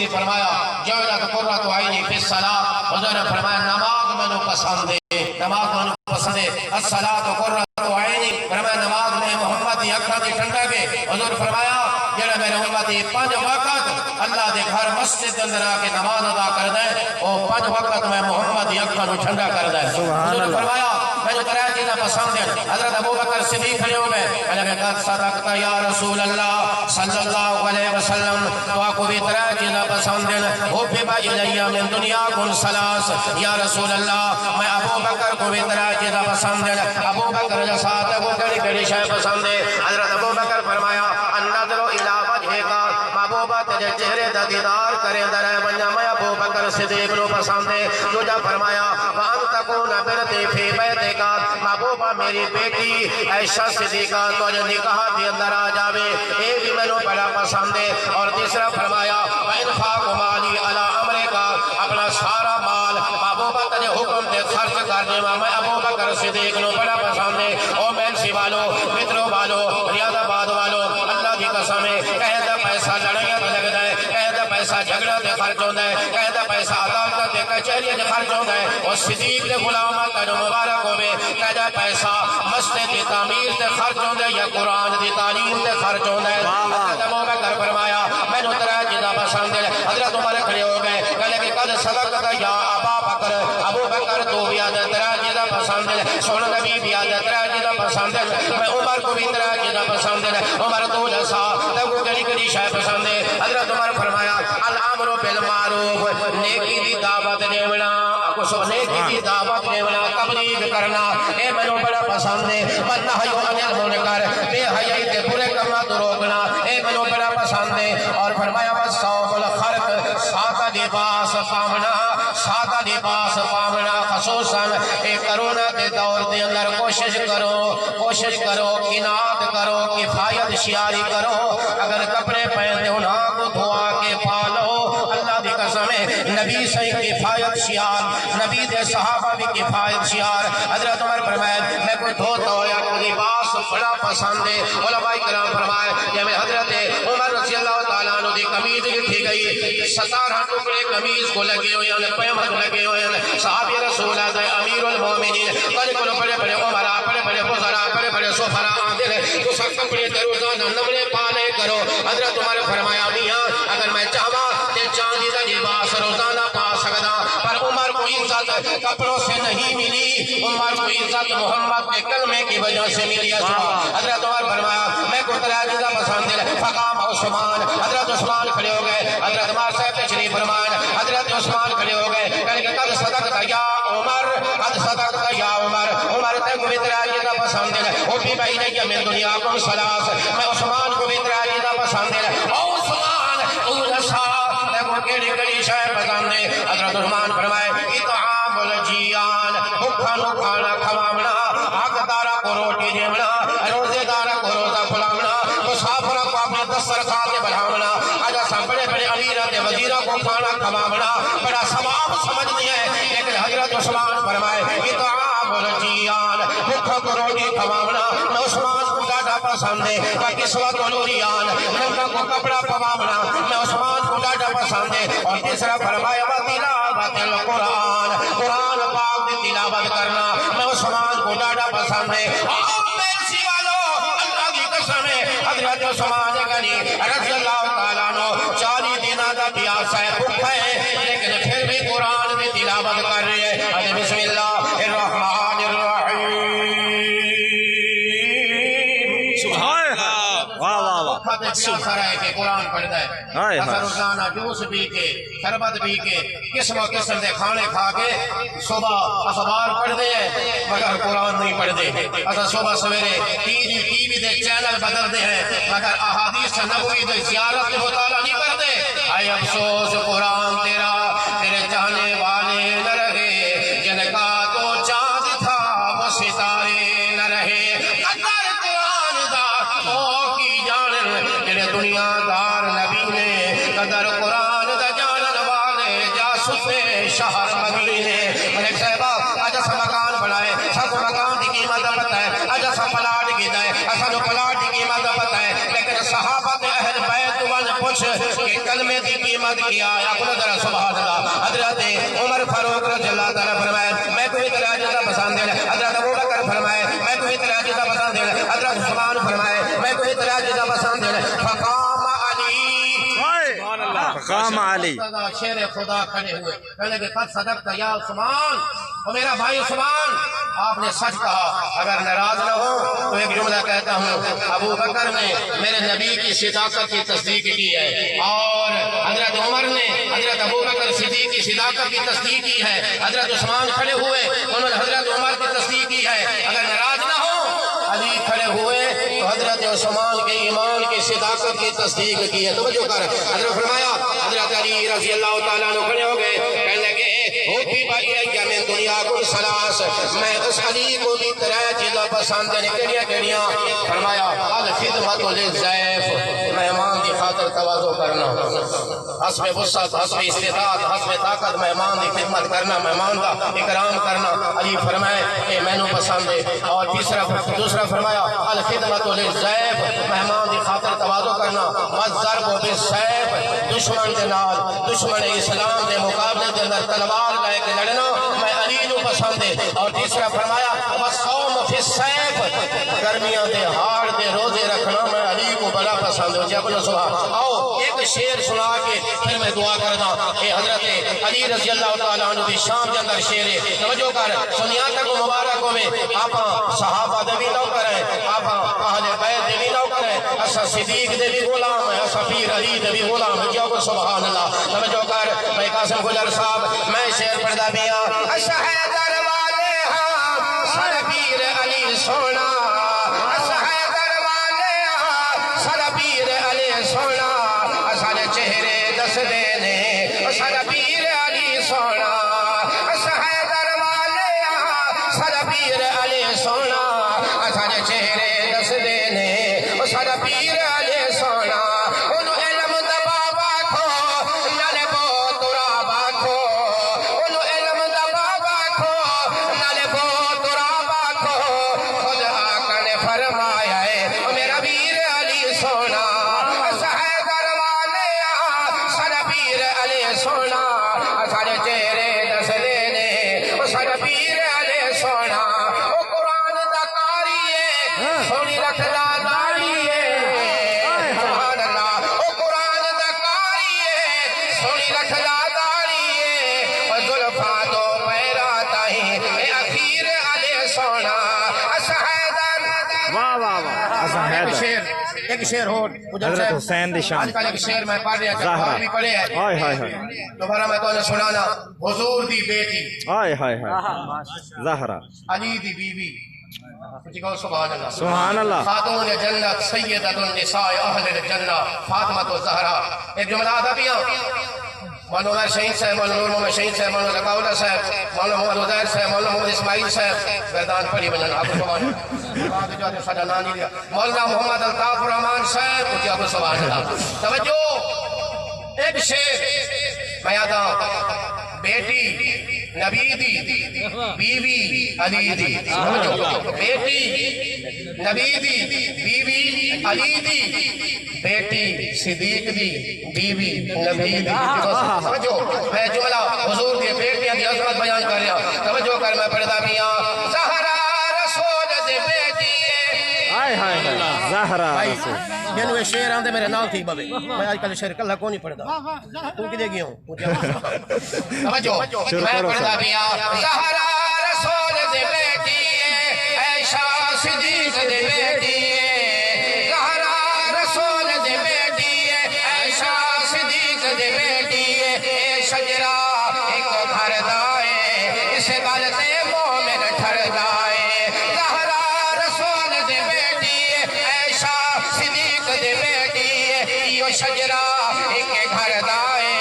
تشریف فرمایا جعلت قرۃ عینی فی الصلاۃ، حضور نے فرمایا نماز میں پسند ہے، نماز میں پسند ہے، الصلاۃ قرۃ عینی، فرمایا نماز میں محمد دی اکھاں دی ٹھنڈک ہے۔ حضور فرمایا جڑا میرے امتی 5 وقت اللہ دے گھر مسجد اندر آ کے نماز ادا کردا ہے، او 5 وقت میں محمد دی اکھاں نو ٹھنڈا کردا ہے۔ حضور فرمایا میں جو 3 چیزاں پسند ہیں۔ حضرت ابو بکر صدیق کھڑے ہو گئے، کہنے قد صدقت یا رسول اللہ صلی اللہ علیہ وسلم، تو آپ کو بھی 3 چیزاں پسند ہیں۔ حبب الی من دنیاکم ثلاث، یا رسول اللہ میں ابو بکر کو بھی 3 چیزاں پسند ہیں۔ ابو بکر جو ساتھ ہے وہ کڑی شے پسند ہے۔ حضرت ابو بکر فرمایا النظر الی وجهک، محبوبہ تیرے چہرے دا دیدار کریں در بنیا، میں ابو بکر صدیق نو پسند ہے۔ دوجا فرمایا وان تکون برتی فی بیتک، محبوبہ میری بیٹی عائشہ صدیقہ تو جو نکاح دی اندر آ جاوے، اے بھی میں نو بڑا پسند ہے۔ اور تیسرا فرمایا وانفاق مالی علی امرک، اپنا سارا مال محبوبہ تیرے حکم دے خرچ کر دے، میں ابو بکر صدیق نو بڑا پسند ہے۔ او مینسی والو، مترو والو، ریاض آباد والو، اللہ دی قسم ہے کہہ دا پیسہ لڑائیاں تے لگدا ہے، کہہ دا پیسہ جھگڑا تے خرچ ہوندا ہے، کہہ دا پیسہ عدالت تے کچہریاں تے خرچ ہوندا ہے، اور صدیق دے غلاماں کا جو مبارک ہوے، کہہ دا پیسہ مسجد دی تعمیر تے خرچ ہوندا ہے یا قرآن دی تعلیم تے خرچ ہوندا ہے۔ حضرت ابو بکر فرمایا مینوں 3 چیزاں پسند ہیں۔ حضرت عمر کھڑے ہو گئے، کہنے کہ قد صدقت یا ابا بکر، ابو بکر تو بھی آدھا 3 چیزاں پسند ہیں، سن نبی بھی آدھا 3 چیزاں پسند ہیں، میں عمر کو بھی 3 چیزاں پسند ہیں۔ عمر تو جیسا تب کڑی شے پسند ہے۔ حضرت عمر فرمایا الامر بالمعروف، نیکی دی دعوت دیونا، کچھ نیکی دی دعوت دیونا، تبلیغ کرنا، اے مینوں بڑا پسند ہے۔ والنہی عن المنکر، بے حیائی تے برے کاماں تو روکنا، اے مینوں بڑا پسند ہے۔ اور فرمایا والصوم الخرق، سادہ لباس پاونا، سادہ لباس پاونا، خصوصاً اے کرونا کے دور دے اندر کوشش کرو قناعت کرو، کفایت شیاری کرو، اگر کپڑے پہنتے ہو نا تو دھوا کے پالو، اللہ دی قسم ہے نبی سے کفایت شیار، نبی دے صحابہ بھی کفایت شیار۔ حضرت عمر فرمائے میں کوئی دھوتا ہو یا کوئی لباس بڑا پسند ہے۔ علماء کرام فرمائے جب حضرت عمر رضی اللہ تعالیٰ عنہ دی قمیض لکھی گئی، 17 ٹکڑے قمیض کو لگے ہوئے ہیں، پیمت لگے ہوئے ہیں، صحابی رسول اللہ امیر المومنین بڑے بڑے عمرہ، بڑے بڑے وزراء، بڑے بڑے سفراء آتے ہیں، تو سب کپڑے تے روزانہ نمڑے پالے کرو۔ حضرت عمر فرمایا میاں اگر میں چاہواں تے چاندی دا لباس روزانہ پا سکدا، پر عمر کو عزت کپڑوں سے نہیں ملی، عمر کو عزت محمد کے کلمے کی وجہ سے ملی۔ حضرت عمر فرمایا میں کو 3 چیزاں پسند ہیں۔ فقام عثمان، حضرت عثمان کھڑے ہو گئے، حضرت عمر صاحب تشریف فرمائے، حضرت عثمان کھڑے ہو گئے، کہنے کہ قد صدقت یا عمر، قد صدقت یا عمر، عمر تے کو بھی 3 چیزاں پسند ہیں۔ حبب الی من دنیاکم ثلاث، میں عثمان کو بھی 3 چیزاں پسند ہیں۔ او عثمان تو جیسا تے کو کیڑی شے پسند ہے۔ حضرت عثمان فرمائے اطعام الجیان، بھوکا نو کھانا کھواونا، حقدارا کو روٹی دیونا، روزے دارا کو روزہ کھلاونا، مسافرہ کو اپنے دسترخوان تے بٹھاونا، اجا بڑے بڑے امیراں تے وزیراں کو کھانا کھواونا بڑا ثواب سمجھتے ہیں، لیکن حضرت عثمان فرمائے اطعام الجیان، بھوکا کو روٹی کھواونا میں عثمان کو ڈاڈا پسند ہے۔ کسوۃ العریان، ننگا کو کپڑا پواونا میں عثمان کو ڈاڈا پسند ہے۔ اور تیسرا فرمایا تلاوت القرآن، قرآن پاک کی تلاوت کرنا میں عثمان کو ڈاڈا پسند ہے۔ حضرت عثمان غنی رضی اللہ تعالیٰ عنہ 40 دنوں کا پیاسا ہے، بھوکا ہے، لیکن پھر بھی قرآن کی تلاوت کر رہے ہیں۔ بسم اللہ الرحمن الرحیم، سبحان اللہ، واہ واہ واہ، پیاسا رہے کہ قرآن پڑھتا ہے، اثر روزانہ جوس پی کے، شربت پی کے، قسم و قسم کے کھانے کھا کے صبح اخبار پڑھتے ہیں مگر قرآن نہیں پڑھتے۔ اصل صبح سویرے ٹی وی دے چینل بدلتے ہیں مگر احادیث نبوی دے زیارت کے مطالعہ نہیں کرتے۔ اے افسوس قرآن تیرا تیرے چاہنے والے نہ رہے، جن کا تو چاند تھا وہ ستارے نہ رہے۔ قدر قرآن دا او کی جانن جنہیں دنیا دار نبی نے، قدر قرآن دا جانن والے جاسوسے شہر مدینے۔ ملک صاحبہ اج اسا مکان بنائے، سب مکان دی قیمت پتہ ہے، اج اسا پلاٹ گیتا ہے، اسا نو پلاٹ دی قیمت پتہ ہے، لیکن صحابہ اہل بیت ون پوچھ کہ کلمے کی قیمت کیا ہے اپنا ذرا سبحان اللہ حضرت عمر فاروق رضی اللہ تعالیٰ فرمائے میں کوئی طرح جیسا پسند ہے حضرت ابو بکر فرمائے میں کوئی طرح جیسا پسند ہے حضرت عثمان فرمائے میں کوئی طرح جیسا پسند ہے فقام علی فقام علی شیر خدا کھڑے ہوئے کہنے کہ قد صدقت یا عثمان اور میرا بھائی عثمان آپ نے سچ کہا اگر ناراض نہ ہو تو ایک جملہ کہتا ہوں ابو بکر نے میرے نبی کی صداقت کی تصدیق کی ہے اور حضرت عمر نے حضرت ابو بکر صدیق کی صداقت کی تصدیق کی ہے حضرت عثمان کھڑے ہوئے انہوں نے حضرت عمر کی تصدیق کی ہے اگر ناراض نہ ہو علی کھڑے ہوئے تو حضرت عثمان کے ایمان کی صداقت کی تصدیق کی ہے توجہ کر حضرت فرمایا حضرت علی رضی اللہ تعالیٰ عنہ کھڑے ہو گئے کہنے لگے ہوتی بائی من دنیا کو سلاس میں اس علی کو بھی طرح چیزیں پسند ہیں کیڑیاں فرمایا الخدمت للضیف مہمان کی خاطر تواضع کرنا حسب وسعت حسب استطاعت حسب طاقت مہمان کی خدمت کرنا مہمان کا اکرام کرنا علی فرمائے کہ میں نے پسند ہے اور دوسرا فرمایا الخدمت للضیف مہمان کی خاطر تواضع کرنا والضرب بالسیف دشمن کے نال دشمن اسلام کے مقابلے کے اندر تلوار لے کے لڑنا میں علی کو پسند ہے اور تیسرا فرمایا والصوم فی السیف گرمیاں دے ہاڑ دے روزے رکھنا میں علی کو بڑا پسند ہے جب سبحان آؤ ایک شعر سنا کے پھر میں دعا کرنا کہ حضرت علی رضی اللہ تعالیٰ عنہ کی شان کے اندر شعر ہے توجہ کر سنیا تک مبارکوں میں آپ صحابہ دے بھی نوکر ہیں آپ اہل بیت دے بھی نوکر ہیں اسا صدیق دے بھی غلام ہیں اسا پیر علی دے بھی غلام ہیں جب سبحان اللہ توجہ کر میں قاسم گلر صاحب میں شعر پڑھدا پیا اسا حیدر والے ہاں سر پیر علی سونا اسا حیدر والے ہاں سر پیر علی سونا اسا نے چہرے دس دینے سر پیر علی سونا اسا حیدر والے ہاں سر پیر علی سونا اسا نے چہرے دس دینے سر پیر علی سونا انہوں علم دبابا کھو نالے بو ترابا کھو انہوں علم دبابا کھو نالے بو ترابا کھو خود آقا نے فرمایا ہے میرا پیر علی سونا اسا حیدر والے سر پیر علی سونا سارے چہرے دس لینے سر پیر علی سونا وہ قرآن دا کاری ہے سونی رکھدا داڑھی ہے سبحان اللہ وہ قرآن دا کاری ہے سونی رکھدا داڑھی ہے اور زلفاں تو پیرا تاہیں اے اخیر علی سونا اسا حیدر واہ واہ واہ اسا حیدر ایک شعر ہو حضرت حسین دی شان آج کل ایک شعر میں پڑھ رہا زہرا بھی پڑھے ہیں ہائے ہائے ہائے دوبارہ میں تو نے سنانا حضور دی بیٹی ہائے ہائے ہائے زہرا علی دی بیوی سبحان اللہ سبحان اللہ خاتون جنت سیدۃ النساء اہل الجنہ فاطمہ الزہرا ایک جملہ آدھا پیا مولانا عمر شہید صاحب مولانا نور محمد شہید صاحب مولانا لقاؤلہ صاحب مولانا محمد عزیر صاحب مولانا محمد اسماعیل صاحب گردان پڑھی بنن آپ سبحان اللہ مولانا محمد الطاف الرحمان صاحب اٹھی آپ سبحان اللہ توجہ ایک شعر میں آدھا بیٹی نبی دی بیوی علی دی بیٹی نبی دی بیوی علی دی بیٹی صدیق دی بیوی نبی دی توجہ میں جملہ حضور دی بیٹیاں دی عظمت بیان کر رہا توجہ کر میں پڑھدا پیا زہرا رسول دی بیٹی ہائے ہائے ہائے زہرا رسول جنو یہ شعر آندے میرے نام تھی بابے میں آج کل شعر کلہ کو نہیں پڑھدا تو کی دے گیا ہوں توجہ میں پڑھدا پیا زہرا رسول دی بیٹی عائشہ صدیق دی بیٹی زہرا رسول دی بیٹی عائشہ صدیق دی بیٹی اے شجرا ایک گھر دائے اس گل تے مومن ٹھر دائے زہرا رسول دی بیٹی عائشہ صدیق دی بیٹی یہ شجرا ایک گھر دائے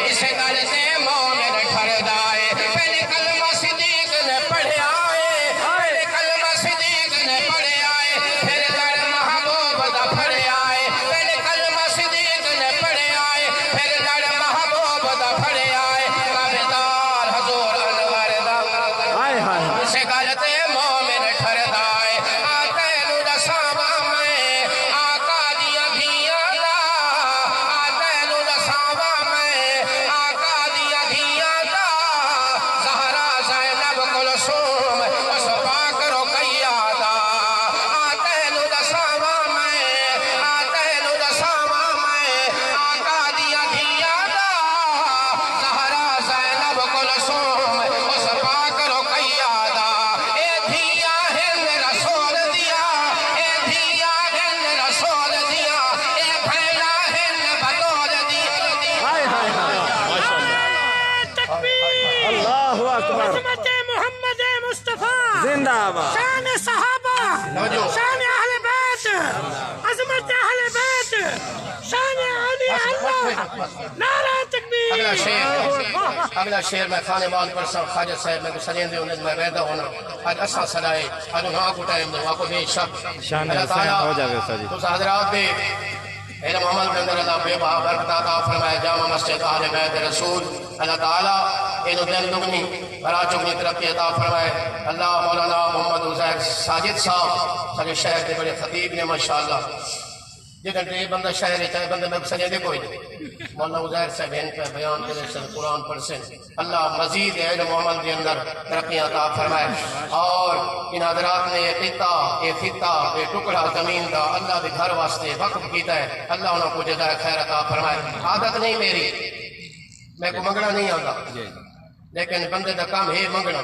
اس گل تے مومن ٹھر دائے پہلے کلمہ صدیق نے پڑھیا ہے پہلے کلمہ صدیق نے پڑھیا ہے پھر لڑ محبوب دا پڑھیا ہے پہلے کلمہ صدیق نے پڑھیا ہے پھر لڑ محبوب دا پڑھیا ہے تابدار حضور انور دا زندہ باد شان صحابہ، شان اہل بیت، عظمت اہل بیت، شان اولیاء اللہ، نعرہ تکبیر۔ اگلا شعر میں خانے وال پرسا خواجہ صاحب میں سجین دے انہیں میں ویدہ ہونا آج اسا صدائے آج انہاں کو ٹائم دے وہاں کو بے شک شان اللہ حسین تعالیٰ ہو جاوے سجی تو حضرات دے علم عمل کے اندر اللہ بے بہا برکت عطا فرمائے جامع مسجد اہل بیت رسول اللہ تعالیٰ انہوں دن دگنی برا چگنی ترقی عطا فرمائے اللہ مولانا محمد عزیز ساجد صاحب سارے شہر کے بڑے خطیب نے ماشاءاللہ جگہ تے بندہ شہر ہے چاہے بندے میں سجے دے کوئی نہیں مولانا عزیز صاحب ان کا بیان کرے سن قرآن پڑھ سن اللہ مزید علم عمل کے اندر ترقی عطا فرمائے اور ان حضرات نے یہ خطہ یہ ٹکڑا زمین کا اللہ کے گھر واسطے وقف کیتا ہے اللہ انہوں کو جزائے خیر عطا فرمائے عادت نہیں میری میں کو منگنا نہیں آتا لیکن بندے دا کام ہے منگنا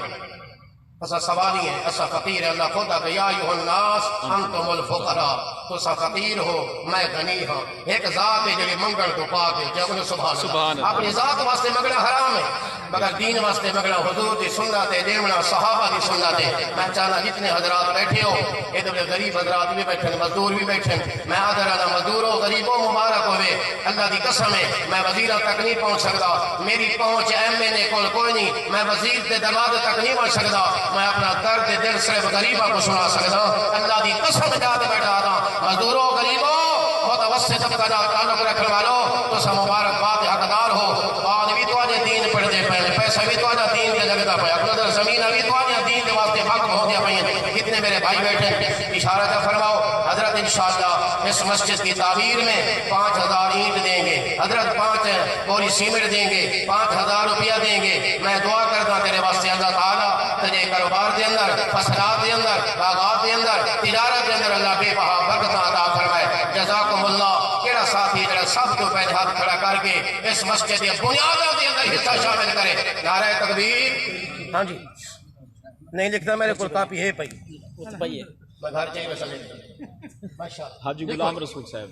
اسا سوالی ہے اسا فقیر ہے اللہ خدا کہ یا ایھا الناس انتم الفقراء تو سا فقیر ہو میں غنی ہوں ایک ذات ہے جو منگن تو پاک ہے جب انہیں سبحان اللہ اپنی ذات واسطے منگنا حرام ہے مگر دین واسطے منگنا حضور دی سنت ہے دیونا صحابہ دی سنت ہے میں چاہنا جتنے حضرات بیٹھے ہو ادھر غریب حضرات بھی بیٹھے مزدور بھی بیٹھے میں آدھر اللہ مزدوروں غریبوں مبارک ہوئے اللہ دی قسم ہے میں وزیرہ تک نہیں پہنچ سکتا میری پہنچ ایم کول کوئی نہیں میں وزیر دے دروازے تک نہیں پہنچ سکتا میں اپنا درد دل صرف غریبہ کو سنا سکتا اللہ دی قسم جا کے بیٹھا رہا مزدوروں غریبوں متوسط طبقہ دا تعلق رکھنے والوں تو سا مبارک بات حقدار ہو بعد بھی تو آجے دین پڑھ دے پہلے پیسہ بھی تو آجا دین کے جگہ پہ اپنا در زمین بھی تو آجا دین کے واسطے حق ہو گیا پہنے کتنے میرے بھائی بیٹھے اشارہ فرماؤ حضرت انشاءاللہ اس مسجد کی تعمیر میں 5000 اینٹ دیں گے حضرت 5 بوری سیمنٹ دیں گے 5000 روپیہ دیں گے میں دعا کرتا تیرے واسطے اللہ تعالیٰ تجھے کاروبار دے اندر فصلات دے اندر باغات دے اندر تجارت دے اندر اللہ بے بہا برکت عطا فرمائے جزاکم اللہ کیڑا ساتھی جڑا سب کو پہلے ہاتھ کھڑا کر کے اس مسجد کی بنیادوں کے اندر حصہ شامل کرے نعرہ تکبیر ہاں جی نہیں لکھتا میرے کو کاپی ہے پئی میں گھر جائے میں سمجھ ماشاءاللہ حاجی غلام رسول صاحب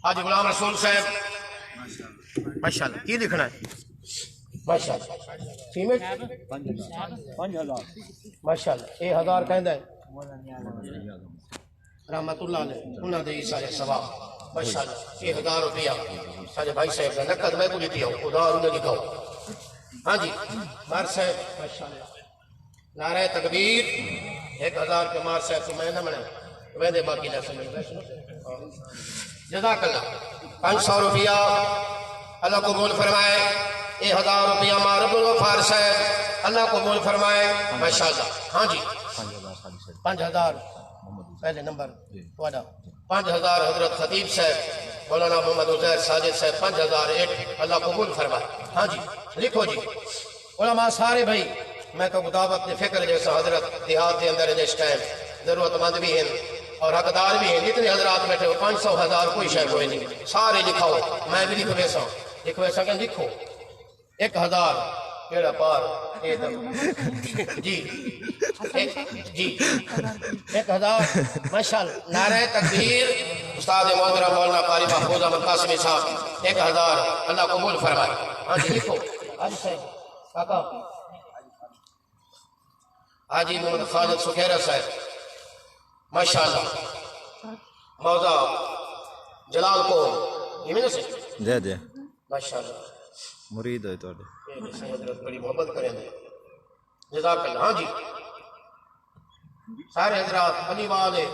حاجی غلام رسول صاحب ماشاءاللہ کی لکھنا ہے ماشاءاللہ سیمنٹ 5000 ماشاءاللہ 1000 کہندا ہے رحمت اللہ علیہ انہاں دے سارے ثواب ماشاءاللہ 1000 روپیہ سارے بھائی صاحب کا نقد میں کو دیتی ہوں خدا انہیں لکھاؤ ہاں جی مار صاحب ماشاءاللہ نعرہ تکبیر 1000 کے مار صاحب کو میں نہ منے ویندے باقی نہ سمجھ جزاک اللہ 500 روپیہ اللہ قبول فرمائے 1000 روپیہ مار عبد الغفار صاحب اللہ قبول فرمائے ماشاءاللہ ہاں جی 5000 پہلے نمبر 5000 حضرت خطیب صاحب مولانا محمد عزیز ساجد صاحب 5000 ایک اللہ قبول فرمائے ہاں جی لکھو جی علماء سارے بھائی میں تو خدا اپنے فکر جیسا حضرت دیہات کے اندر اس ٹائم ضرورت مند بھی ہیں اور حقدار بھی ہیں جتنے حضرات بیٹھے ہو 500 1000 کوئی شے کوئی نہیں سارے لکھاؤ میں بھی لکھ ویسا لکھو ایسا کہ لکھو 1000 کیڑا پار جی جی 1000 ماشاءاللہ نعرہ تکبیر استاد محترم مولانا قاری محفوظ احمد قاسمی صاحب 1000 اللہ قبول فرمائے ہاں جی لکھو حاجی صاحب کاکا حاجی محمد خالد سکھیرہ صاحب ماشاءاللہ موضع جلال کو یہ سے دے دے ماشاءاللہ مرید ہوئے تو حضرت بڑی محبت کریں گے جزاک اللہ ہاں جی سارے حضرات علی والے